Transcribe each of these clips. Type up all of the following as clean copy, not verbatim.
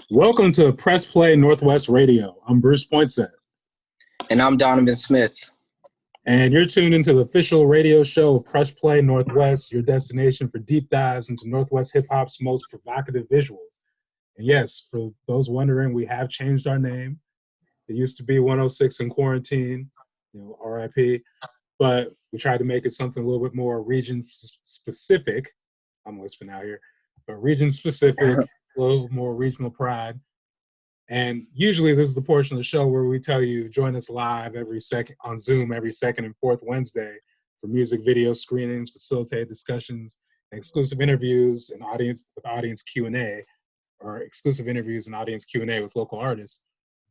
Welcome to Press Play Northwest Radio. I'm Bruce Poinsett. And I'm Donovan Smith. And you're tuned into the official radio show of Press Play Northwest, your destination for deep dives into Northwest hip-hop's most provocative visuals. And yes, for those wondering, we have changed our name. It used to be 106 in Quarantine, RIP, but we tried to make it something a little bit more region-specific. I'm lisping out here, but region-specific, a little more regional pride. And usually this is the portion of the show where we tell you join us live on Zoom every second and fourth Wednesday for music video screenings, facilitated discussions, and exclusive interviews and audience Q&A, or exclusive interviews and audience Q&A with local artists.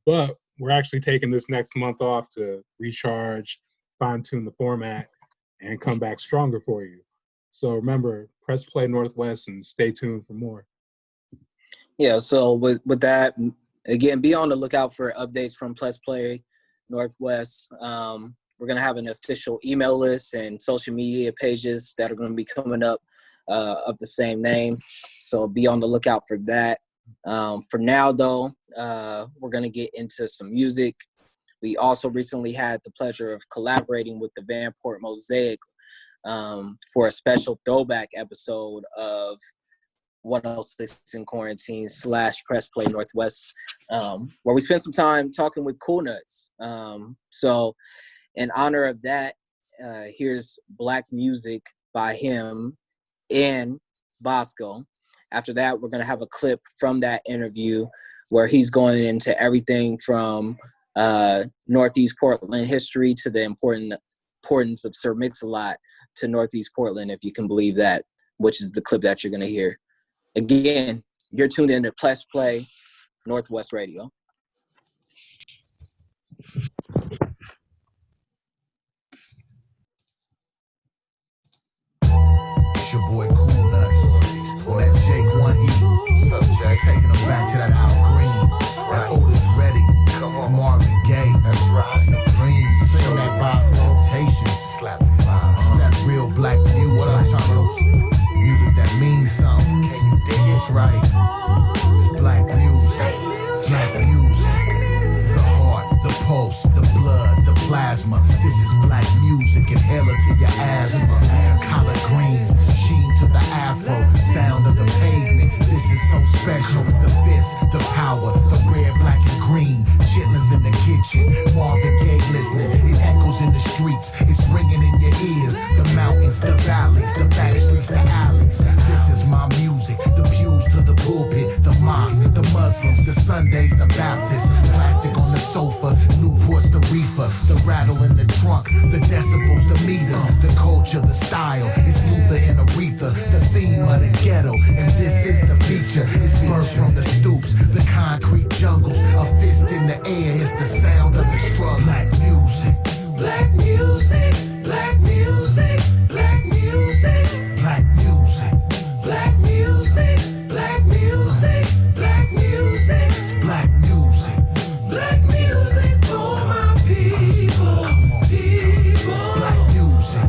But we're actually taking this next month off to recharge, fine-tune the format, and come back stronger for you. So remember, Press Play Northwest and stay tuned for more. Yeah, so with that, again, be on the lookout for updates from Press Play Northwest. We're going to have an official email list and social media pages that are going to be coming up of the same name. So be on the lookout for that. For now, though, we're going to get into some music. We also recently had the pleasure of collaborating with the Vanport Mosaic for a special throwback episode of 106 in Quarantine / Press Play Northwest, where we spent some time talking with Cool Nuts. So in honor of that, here's Black Music by him and Bosco. After that, we're going to have a clip from that interview where he's going into everything from Northeast Portland history to the importance of Sir Mix-a-Lot to Northeast Portland, if you can believe that, which is the clip that you're going to hear. Again, you're tuned in to Press Play Northwest Radio. It's your boy Cool Nuts. On that Jake 1E. What's up, Jake? Taking them back to that Al Green. That Otis Reddy. Come on, Marvin Gaye. That's right. Supreme. Sing that box Temptations. Slap it fine. That real black music. What up, Charles? Music that means something. Can you dig it? Right? It's black music. Black music. The heart, the pulse, the blood, the plasma. This is black music. Inhale it to your asthma. Collard greens, sheen to the afro. Sound of the pavement. This is so special. The fist, the power, the red, black, and green. Chitlins in the kitchen. Marvin Gaye listening. It echoes in the streets. It's ringing in your ears. The mountains, the valleys, the back streets, the alleys. This is my music. The pews to the pulpit. The mosque, the Muslims, the Sundays, the Baptists. Plastic on the sofa. Newport's the reefer. The rattle in the trunk. The decibels, the meters. The culture, the style. It's Luther and Aretha. The theme of the ghetto. And this is the feature. It's birth from the stoops. The concrete jungles. A fist in the air. It's the sound of the struggle. Black music. Black music. Black music. Black music. Black music. Black music. Black music. Black music. It's black music. Black music for my people. People. It's black music.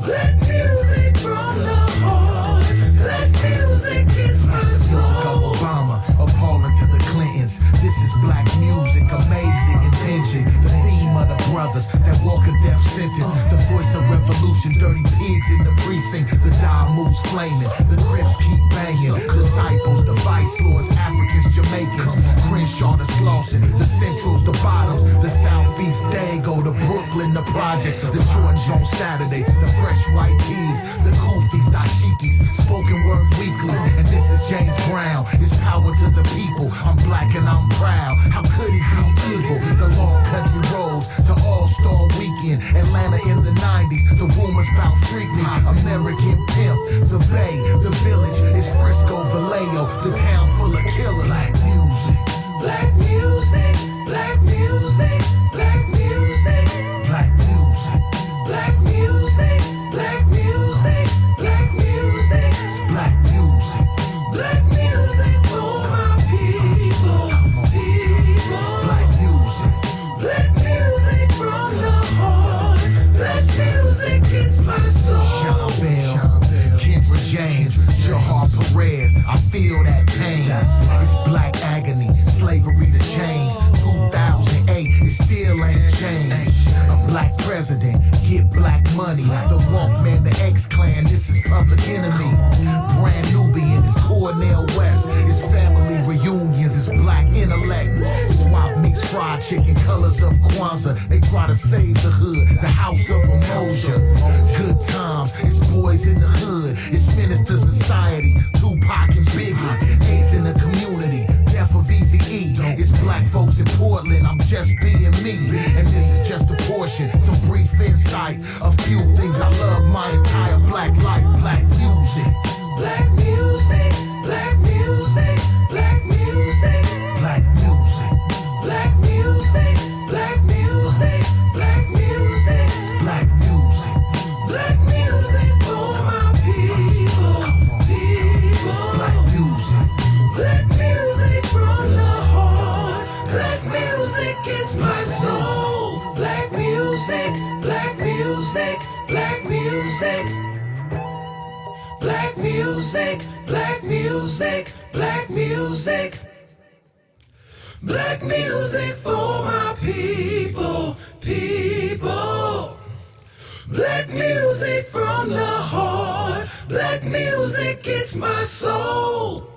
Black music from the heart. Black music gets my soul. Of Obama, appalling to the Clintons. This is black music, amazing invention. The theme of the brothers that walk a death sentence. The voice of revolution, dirty pigs in the precinct. The dial moves flaming, the Crips keep banging. Disciples, the vice lords, Africans, Jamaicans. Crenshaw, the Slauson, the Centrals, the Bottoms. The Southeast, Dago, the Brooklyn, the Projects. The Jordans on Saturday, the fresh white tees. The Kufis, Dashikis, spoken word weeklies. And this is James Brown, it's power to the people. I'm black and I'm proud. How could it be evil? The long country roads, the All-Star Weekend. Atlanta in the 90s, the rumors about Freak Me. American Pimp, the Bay, the Village. It's Frisco, Vallejo, the town's full of killers. Black music. Black music. Black music. Black music. Black music. Black music. Black music. Black music. It's black music. Black music for my people. People. It's black music. Black music from the heart. Black music gets my soul. Sean Bell, Kendra James, Jahar Perez. I feel that pain. money. The Wonk Man, the X-Clan, this is Public Enemy. Brand Nubian, it's Cornell West. It's family reunions, it's black intellect. Swap meets fried chicken, colors of Kwanzaa. They try to save the hood, the house of Emotion. Good times, it's boys in the hood. It's menace to society, Tupac and Biggie. AIDS in the community, death of Eazy-E. It's black folks in Portland, I'm just being me. And this is just a portion, some brief insight. A few things I love my entire black life. Black music. Black music, black music, black music, Black music. black music, black music, black music, It's black music. black music for my people, It's black music. black music from the heart, black music gets my soul, black music, black music, black music. Black music, black music, black music. Black music for my people, people. Black music from the heart. Black music gets my soul.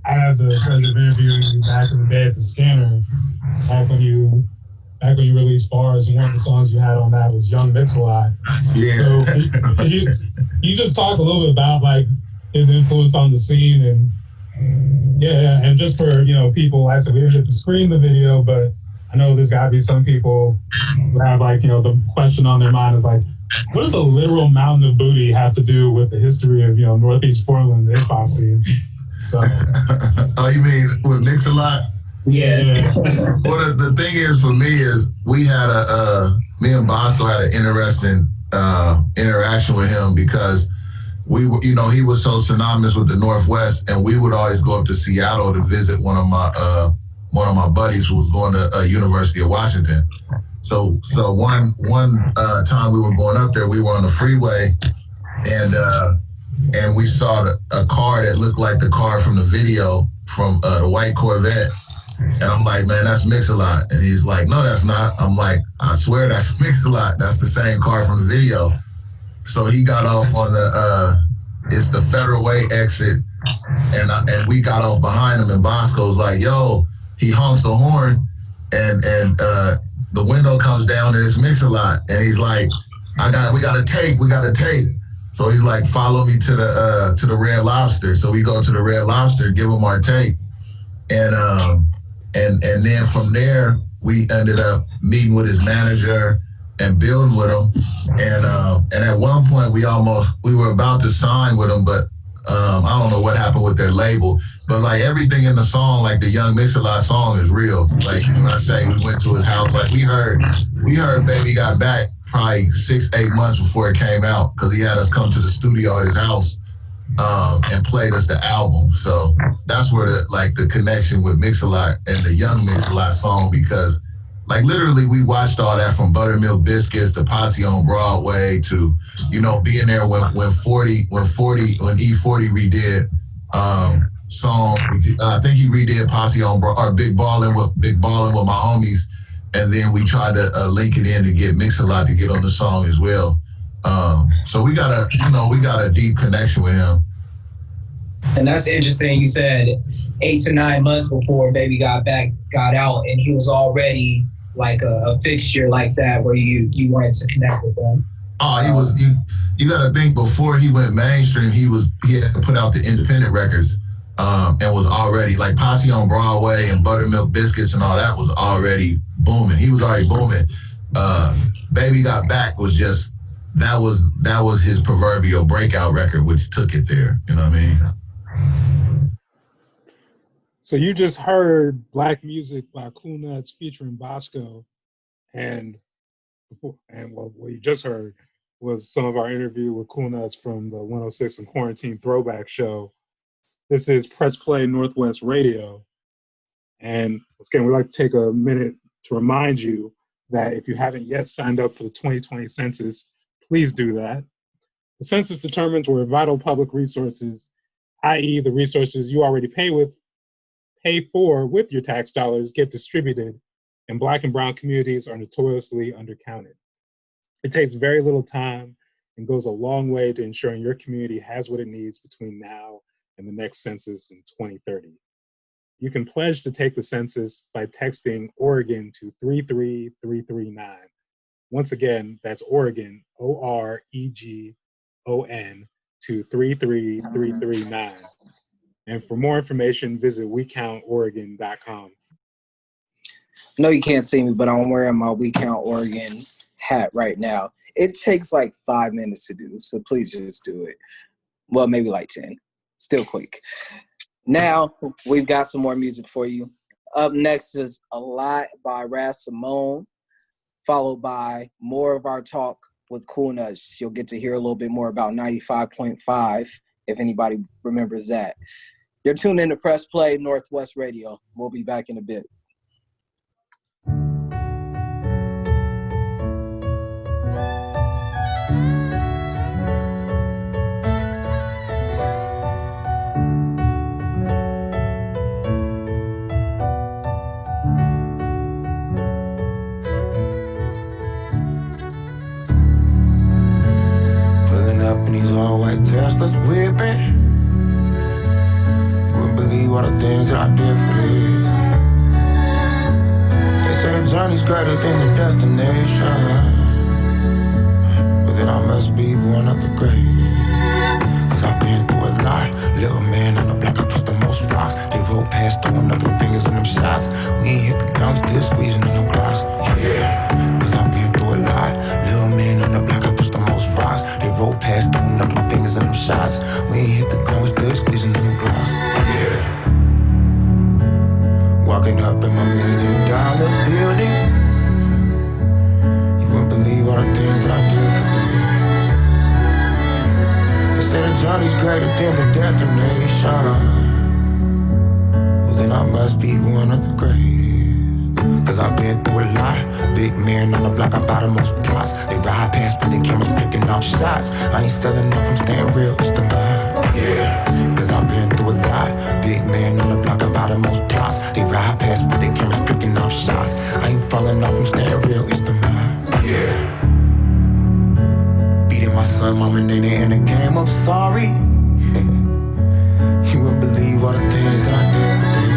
I had the pleasure of interviewing you back in the day at the Scanner, back when you released Bars, and one of the songs you had on that was Young Mix-a-Lot. Yeah. So can you just talk a little bit about like his influence on the scene and just for people, like I said, we didn't get to screen the video, but I know there's gotta be some people who have like the question on their mind is like, what does a literal mountain of booty have to do with the history of Northeast Portland hip hop scene? So Oh, you mean with Mix-a-Lot? yeah. Well, the thing is for me is we had me and Bosco had an interesting interaction with him because we were, he was so synonymous with the Northwest, and we would always go up to Seattle to visit one of my buddies who was going to University of Washington. So one time we were going up there, we were on the freeway, and we saw a car that looked like the car from the video from the white Corvette. And I'm like, man, that's Mix-a-Lot. And he's like, no, that's not. I'm like, I swear that's Mix-a-Lot. That's the same car from the video. So he got off on it's the Federal Way exit. And we got off behind him, and Bosco's like, yo, he honks the horn and the window comes down and it's Mix-a-Lot. And he's like, we got a tape. So he's like, follow me to the Red Lobster. So we go to the Red Lobster, give him our tape. And then from there, we ended up meeting with his manager and building with him. And at one point, we were about to sign with him, but I don't know what happened with their label. But like everything in the song, like the Young Mix-a-Lot song is real. Like when I say we went to his house, like we heard Baby Got Back probably 6-8 months before it came out, because he had us come to the studio at his house and played us the album. So that's where the connection with Mix-a-Lot and the Young Mix-a-Lot song, because like literally we watched all that from Buttermilk Biscuits to Posse on Broadway to being there when E40 redid song. I think he redid Posse on Big Ballin' with my homies, and then we tried to link it in to get Mix-a-Lot to get on the song as well. So we got a deep connection with him. And that's interesting. You said 8 to 9 months before Baby Got Back got out, and he was already like a fixture like that where you wanted to connect with him. Oh, he was. You got to think, before he went mainstream, he had put out the independent records, and was already like Posse on Broadway and Buttermilk Biscuits and all that was already booming. He was already booming. Baby Got Back was just that was his proverbial breakout record, which took it there. You know what I mean? So you just heard Black Music by Cool Nuts featuring Bosco, and what you just heard was some of our interview with Cool Nuts from the 106 and Quarantine Throwback Show. This is Press Play Northwest Radio, and again, we'd like to take a minute to remind you that if you haven't yet signed up for the 2020 census, please do that. The census determines where vital public resources, i.e. the resources you already pay for with your tax dollars, get distributed and Black and brown communities are notoriously undercounted. It takes very little time and goes a long way to ensuring your community has what it needs between now and the next census in 2030. You can pledge to take the census by texting Oregon to 33339. Once again, that's Oregon, OREGON, to 33339. And for more information, visit WeCountOregon.com. No, you can't see me, but I'm wearing my We Count Oregon hat right now. It takes like 5 minutes to do, so please just do it. Well, maybe like 10. Still quick. Now, we've got some more music for you. Up next is A Lot by Raz Simone, followed by more of our talk with Cool Nuts. You'll get to hear a little bit more about 95.5, if anybody remembers that. You're tuned in to Press Play Northwest Radio. We'll be back in a bit. Up in these all white Teslas whipping. You wouldn't believe all the things that I did for this. They say the journey's greater than the destination, but then I must be one of the greatest. Cause I've been through a lot. Little man on the block, I twist the most rocks. They roll past, throwing up them fingers in them shots. We ain't hit the guns, still squeezing in them glass. Yeah, cause I've been through a lot. Little man on the block, I twist the most rocks. They roll past, throwing up them fingers in them shots. We ain't hit the ground, still squeezing in them glass. Yeah. Walking up in my $1 million building. You wouldn't believe all the things that I did for this. They say the journey's greater than the destination, well then I must be one of the greatest. Cause I've been through a lot. Big man on the block, I buy the most plots. They ride past with the cameras picking off shots. I ain't selling up, I'm staying real, it's the mind. Yeah, cause I've been through a lot. Big man on the block, I buy the most plots. They ride past with the cameras picking off shots. I ain't falling off, I'm staying real, it's the mind. Yeah. Beating my son, mom, and nene in a game of sorry. You wouldn't believe all the things that I did for them.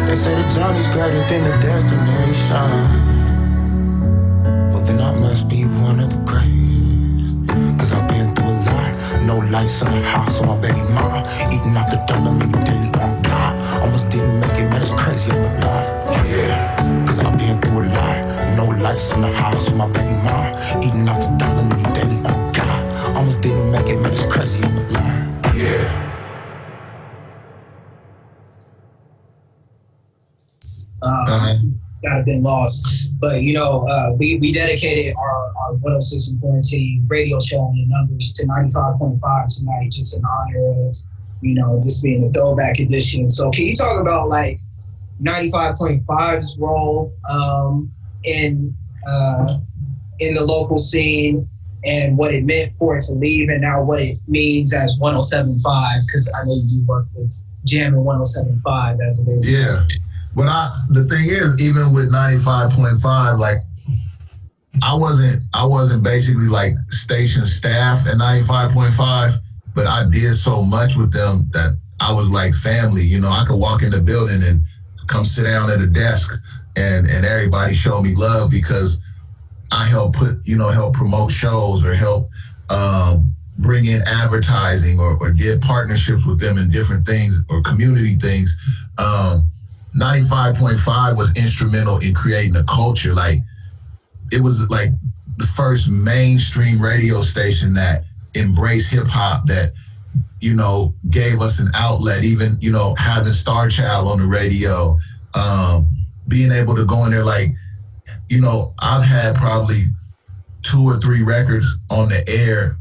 They say the journey's greater than the destination, well then I must be one of the greatest. Cause I've been through a lot. No lights in the house, so my baby mama eating off the dollar, maybe daily on God. Almost didn't make it, man, it's crazy, I'm alive. Yeah, cause I've been through a lot. No lights in the house, so my baby mama eating off the dollar, maybe daily on God. Almost didn't make it, man, it's crazy, I'm alive. Yeah. That have been lost, but you know, we dedicated our 106 in Quarantine radio show on the numbers to 95.5 tonight, just in honor of, you know, this being a throwback edition. So can you talk about like 95.5's role in the local scene and what it meant for it to leave, and now what it means as 107.5? Because I know you work with Jam and 107.5 as it is. Yeah. But the thing is, even with 95.5, like I wasn't basically like station staff at 95.5, but I did so much with them that I was like family. You know, I could walk in the building and come sit down at a desk and everybody show me love because I help promote shows or help bring in advertising or did partnerships with them in different things or community things. 95.5 was instrumental in creating a culture. Like it was like the first mainstream radio station that embraced hip hop, that, you know, gave us an outlet, even, you know, having Star Child on the radio, being able to go in there. Like, you know, I've had probably 2 or 3 records on the air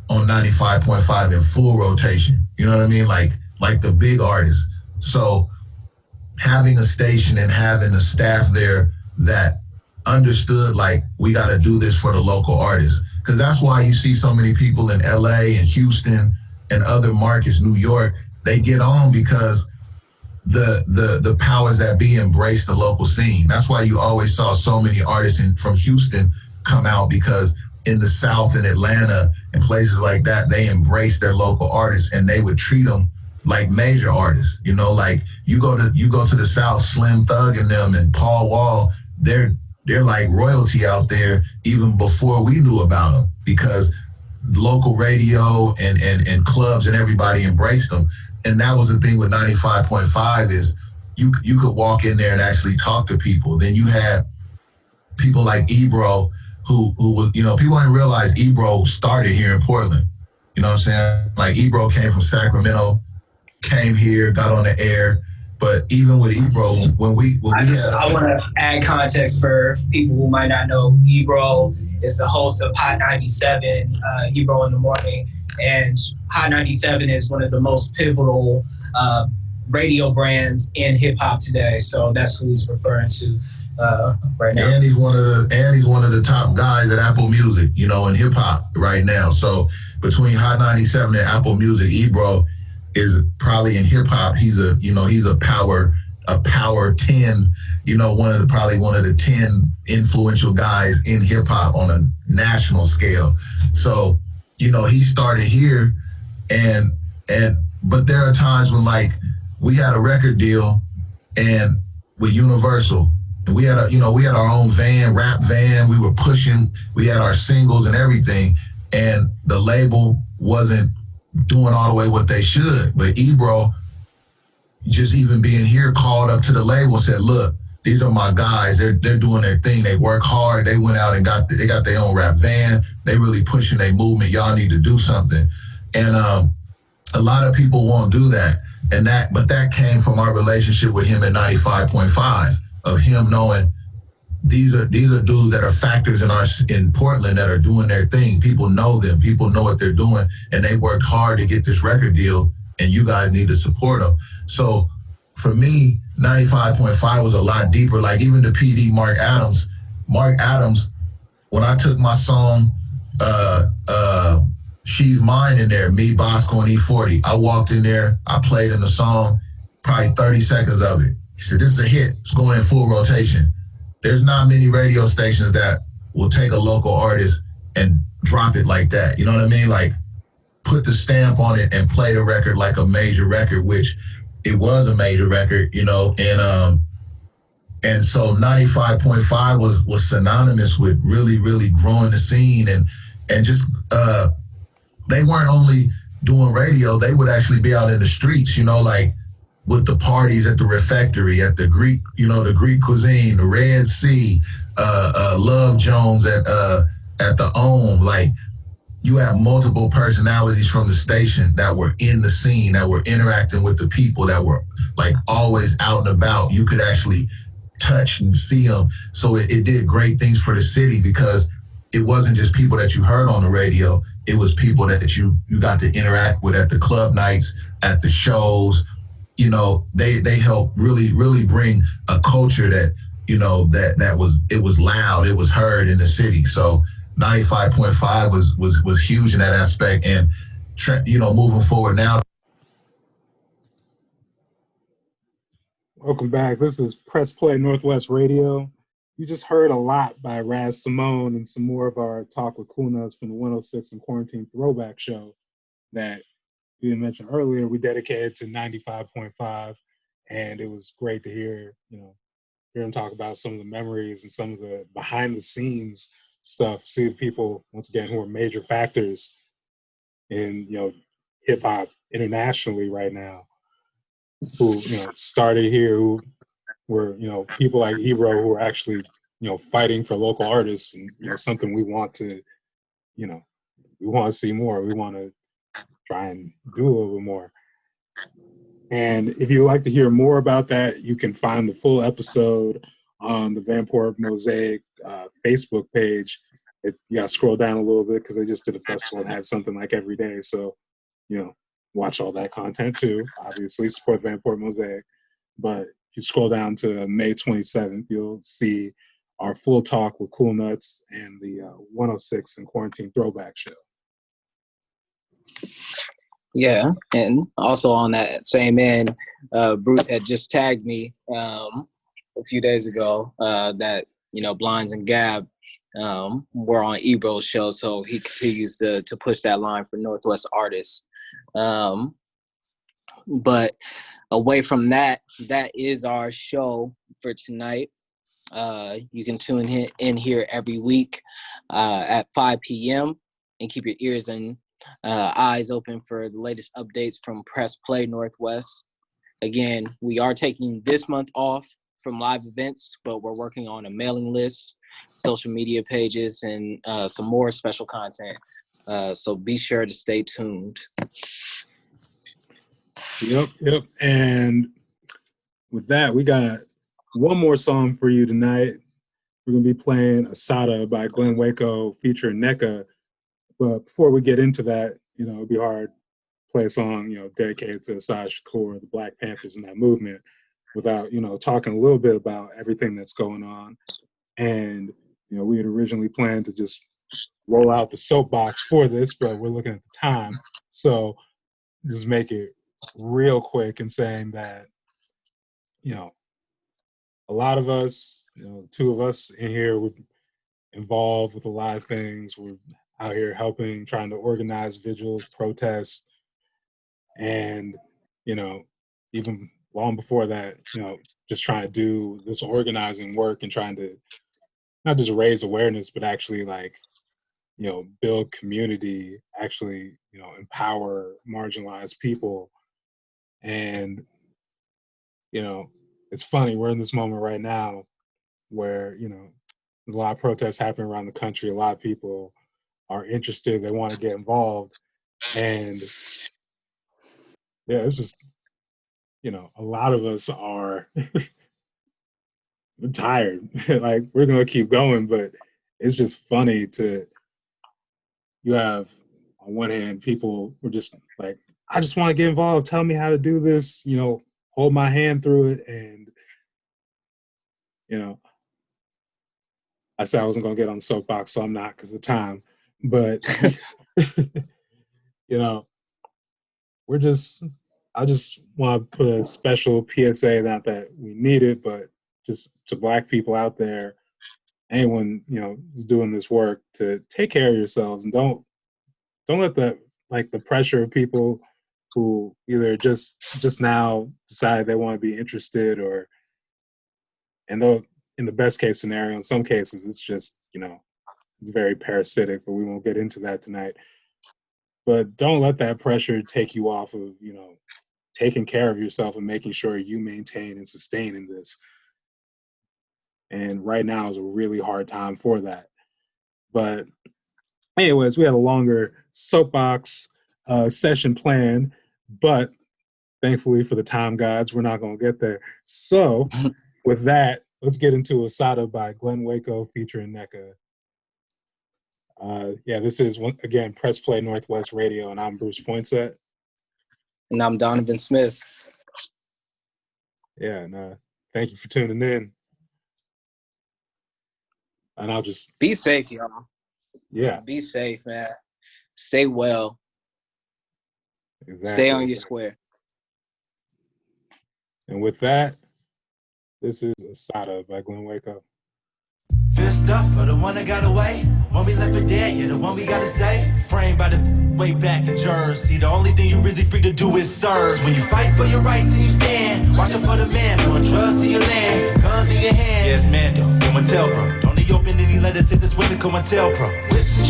on 95.5 in full rotation. You know what I mean? Like the big artists. So having a station and having a staff there that understood, like, we got to do this for the local artists. Because that's why you see so many people in LA and Houston and other markets, New York, they get on because the powers that be embrace the local scene. That's why you always saw so many artists from Houston come out, because in the South and Atlanta and places like that, they embrace their local artists and they would treat them like major artists. You know, like you go to the South, Slim Thug and them and Paul Wall, they're like royalty out there even before we knew about them, because local radio and clubs and everybody embraced them. And that was the thing with 95.5 is you could walk in there and actually talk to people. Then you had people like Ebro, who was, you know, people didn't realize Ebro started here in Portland. You know what I'm saying? Like Ebro came from Sacramento, came here, got on the air. But even with Ebro, I want to add context for people who might not know. Ebro is the host of Hot 97, Ebro in the Morning, and Hot 97 is one of the most pivotal radio brands in hip hop today. So that's who he's referring to right now. And he's one of the top guys at Apple Music, you know, in hip hop right now. So between Hot 97 and Apple Music, Ebro is probably in hip hop. He's a power 10, you know, one of the 10 influential guys in hip hop on a national scale. So, you know, he started here but there are times when, like, we had a record deal and with Universal, and we had our own van, rap van. We were pushing, we had our singles and everything, and the label wasn't doing all the way what they should. But Ebro, just even being here, called up to the label and said, look, these are my guys. They're doing their thing. They work hard. They went out and got their own rap van. They really pushing their movement. Y'all need to do something. And a lot of people won't do that. But that came from our relationship with him at 95.5, of him knowing these are dudes that are factors in Portland that are doing their thing. People know them. People know what they're doing, and they worked hard to get this record deal, and you guys need to support them. So for me, 95.5 was a lot deeper. Like even the PD, Mark Adams, when I took my song, She's Mine in there, me, Bosco, and E40, I walked in there, I played in the song, probably 30 seconds of it. He said, this is a hit. It's going in full rotation. There's not many radio stations that will take a local artist and drop it like that. You know what I mean? Like, put the stamp on it and play the record like a major record, which it was a major record, you know. And so 95.5 was synonymous with really, really growing the scene, and just they weren't only doing radio, they would actually be out in the streets, you know, like with the parties at the Refectory, at the Greek, you know, the Greek cuisine, the Red Sea, Love Jones at the Ohm. Like, you have multiple personalities from the station that were in the scene, that were interacting with the people, that were like always out and about. You could actually touch and see them. So it did great things for the city, because it wasn't just people that you heard on the radio. It was people that you got to interact with at the club nights, at the shows. You know, they helped really, really bring a culture that, you know, it was loud, it was heard in the city. So 95.5 was huge in that aspect. And, you know, moving forward now. Welcome back. This is Press Play Northwest Radio. You just heard a lot by Raz Simone and some more of our talk with Cool Nuts from the 106 and Quarantine Throwback Show that we mentioned earlier. We dedicated to 95.5, and it was great to hear him talk about some of the memories and some of the behind the scenes stuff. See people, once again, who are major factors in hip hop internationally right now, who started here, who were people like Ebro, who are actually fighting for local artists, and something we want to see more. We want to try and do a little bit more. And if you'd like to hear more about that, you can find the full episode on the Vanport Mosaic Facebook page. You got to scroll down a little bit because they just did a festival and had something like every day. So, watch all that content too. Obviously, support Vanport Mosaic. But if you scroll down to May 27th, you'll see our full talk with Cool Nuts and the 106 and Quarantine Throwback Show. Yeah, and also on that same end, Bruce had just tagged me a few days ago that, Blinds and Gab were on Ebro's show, so he continues to push that line for Northwest artists. But away from that, that is our show for tonight. You can tune in here every week at 5 p.m. and keep your ears and eyes open for the latest updates from Press Play Northwest. Again, we are taking this month off from live events, but we're working on a mailing list, social media pages, and some more special content. So be sure to stay tuned. Yep. And with that, we got one more song for you tonight. We're going to be playing Asada by Glenn Waco featuring NECA. But before we get into that, it'd be hard to play a song, dedicated to Asada Shakur, the Black Panthers, and that movement without, talking a little bit about everything that's going on. And, we had originally planned to just roll out the soapbox for this, but we're looking at the time. So just make it real quick and saying that, a lot of us, two of us in here, we're involved with a lot of things. We're out here helping, trying to organize vigils, protests, and, even long before that, just trying to do this organizing work and trying to not just raise awareness, but actually build community, actually, empower marginalized people. And, it's funny, we're in this moment right now where, a lot of protests happen around the country. A lot of people are interested, they want to get involved. And yeah, it's just, a lot of us are tired. Like, we're going to keep going, but it's just funny you have, on one hand, people were just like, I just want to get involved. Tell me how to do this, hold my hand through it. And, I said I wasn't going to get on the soapbox, so I'm not because of the time. But, I just want to put a special PSA, not that we need it, but just to Black people out there, anyone, who's doing this work, to take care of yourselves and don't let the pressure of people who either just now decide they want to be interested, or, and though in the best case scenario, in some cases, it's just, it's very parasitic, but we won't get into that tonight. But don't let that pressure take you off of, taking care of yourself and making sure you maintain and sustain in this. And right now is a really hard time for that. But anyways, we had a longer soapbox session planned, but thankfully for the time gods, we're not going to get there. So with that, let's get into Asada by Glenn Waco featuring NECA. This is, again, Press Play Northwest Radio, and I'm Bruce Poinsett. And I'm Donovan Smith. Yeah, and thank you for tuning in. And I'll just... Be safe, y'all. Yeah. Be safe, man. Stay well. Exactly. Stay on your square. And with that, this is Asada by Glenn Waco. Fist up for the one that got away. When we left for dead, you're the one we gotta say. Framed by the way back in Jersey. The only thing you really free to do is serve. When you fight for your rights and you stand, watch out for the man, doing drugs to your land, guns in your hand. Yes, Mando, COINTELPRO. Don't he open any letters if it's with the COINTELPRO. Whips and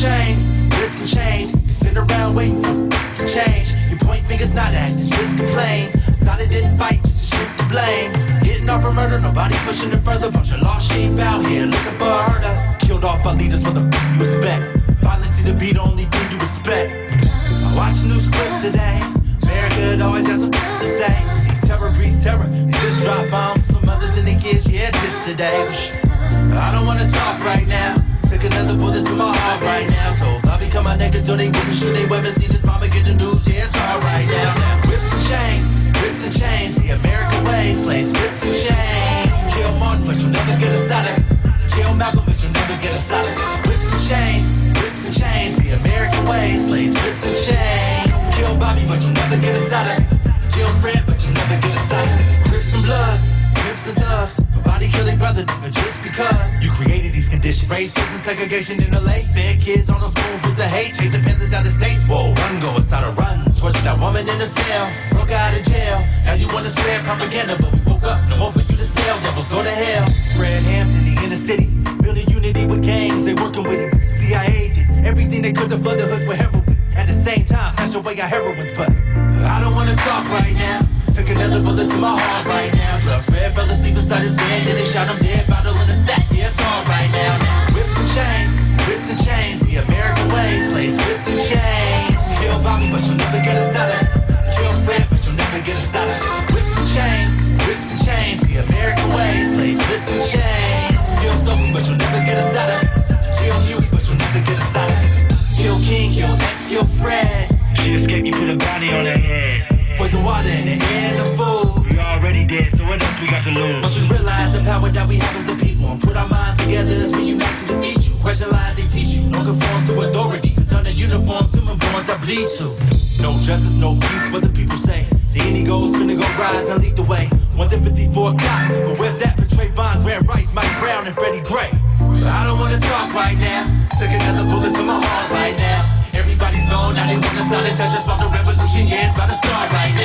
chains, you sit around waiting for to change. You point fingers, not acting, just complain. Asada didn't fight, just to shift the blame. It's getting off for murder, nobody pushing it further. Bunch of lost sheep out here looking for a herder. Killed off our leaders for the you expect. Violence seem to be the only thing you respect. I watch news clips today. America always has something to say. See terror breeds terror. They just drop bombs. Some others in the kids, yeah, just today. I don't wanna talk right now. Took another bullet to my heart right now. Told Bobby come my niggas so they wouldn't shoot they weapons. Seen his mama get the news, yeah, it's hard right now. Whips and chains, the American way. Slaves, whips and chains. Kill Martin, but you'll never get Asada. Kill Malcolm, but you'll never get Asada. Whips and chains, the American way. Slaves, whips and chains. Kill Bobby, but you'll never never get inside her. Kill Fred, but you never get inside her. Crips and Bloods, Pimps and Thugs, nobody kill their brother, nigga, just because you created these conditions. Racism, segregation in LA, fair kids on those spoonfuls of hate, chasing Panthers out the states. Whoa, run, go inside a run, torture that woman in a cell, broke out of jail. Now you wanna spread propaganda, but we woke up, no more for you to sell. Devils go to hell. Fred Hampton, the inner city, building unity with gangs, they working with him. CIA did everything they could to flood the hoods with heroin. At the same time, snatch away our heroines, but I don't wanna talk right now. Took another bullet to my heart right now. Drug Fred fell asleep beside his bed, then they shot him dead, bottle in a sack. Yeah, it's hard right now. Whips and chains, the American way. Slaves, whips and chains. Kill Bobby, but you'll never get us out of. Kill Fred, but you'll never get us out of. Whips and chains, the American way. Slaves, whips and chains. Kill Sophie, but you'll never get us out of. Kill Huey, but you'll never get us out of. Kill King, kill X, kill Fred. She escaped, you put a bounty on her head. Poison water in the air and the food. We already dead, so what else we got to lose? Once we realize the power that we have as a people and put our minds together as we unite to defeat you. Question lies they teach you, don't conform to authority, cause under uniform, human borns that bleed too. No justice, no peace, what the people say. The Indigo's finna go rise and lead the way. 154 o'clock, but where's that for Trayvon, Grant Rice, Mike Brown, and Freddie Gray? I don't wanna talk right now. Took another bullet to my heart right now. Everybody's gone, now they want us out and touch us. While the revolution, yeah, it's about to start right now.